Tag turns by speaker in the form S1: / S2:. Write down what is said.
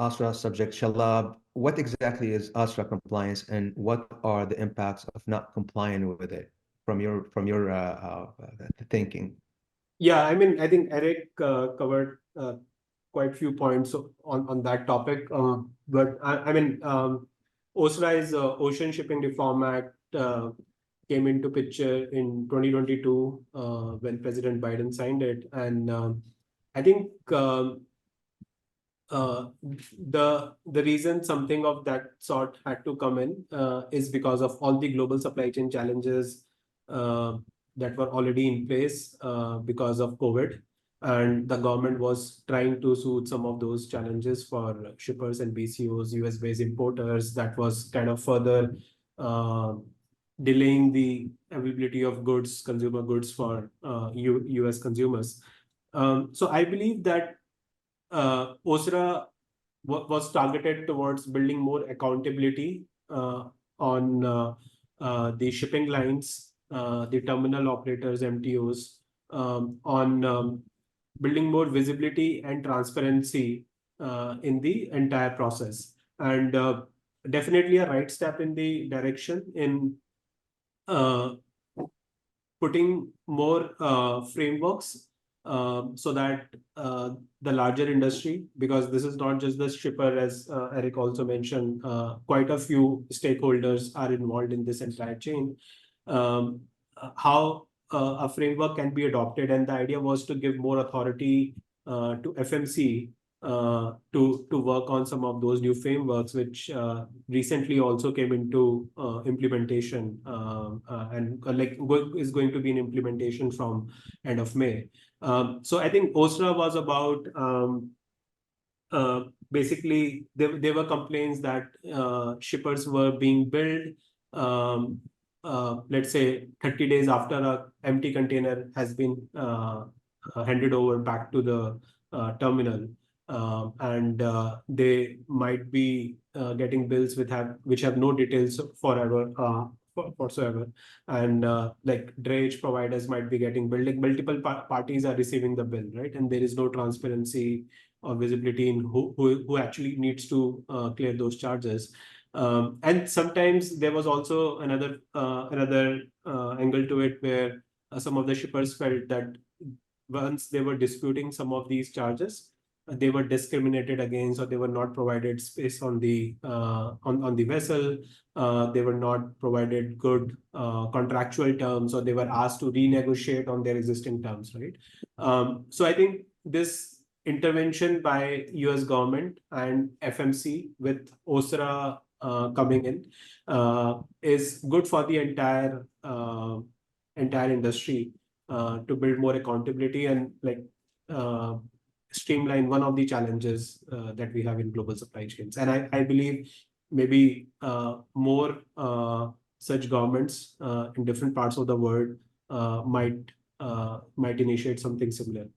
S1: OSRA subject. Shalabh, what exactly is OSRA compliance, and what are the impacts of not complying with it from your thinking?
S2: Yeah, I mean, I think Eric covered quite a few points on that topic. But I mean, OSRA is Ocean Shipping Reform Act, came into picture in 2022 when President Biden signed it, and I think the reason something of that sort had to come in is because of all the global supply chain challenges that were already in place because of COVID. And the government was trying to soothe some of those challenges for shippers and BCOs, US-based importers. That was kind of further delaying the availability of goods, consumer goods for US consumers. So I believe that OSRA was targeted towards building more accountability on the shipping lines, the terminal operators, MTOs, on building more visibility and transparency in the entire process. And definitely a right step in the direction in putting more frameworks so that the larger industry, because this is not just the shipper, as Eric also mentioned, quite a few stakeholders are involved in this entire chain, how a framework can be adopted. And the idea was to give more authority to FMC to work on some of those new frameworks, which recently also came into implementation and is going to be in implementation from end of May. So I think OSRA was about basically there were complaints that shippers were being billed let's say 30 days after an empty container has been handed over back to the terminal. And they might be getting bills which have no details forever whatsoever, and like drayage providers might be getting billed. Like multiple parties are receiving the bill, right? And there is no transparency or visibility in who actually needs to clear those charges. And sometimes there was also another angle to it, where some of the shippers felt that once they were disputing some of these charges, they were discriminated against, or they were not provided space on the vessel. They were not provided good contractual terms, or they were asked to renegotiate on their existing terms, right? So I think this intervention by US government and FMC with OSRA coming in is good for the entire industry to build more accountability and streamline one of the challenges that we have in global supply chains. And I believe maybe more such governments in different parts of the world might initiate something similar.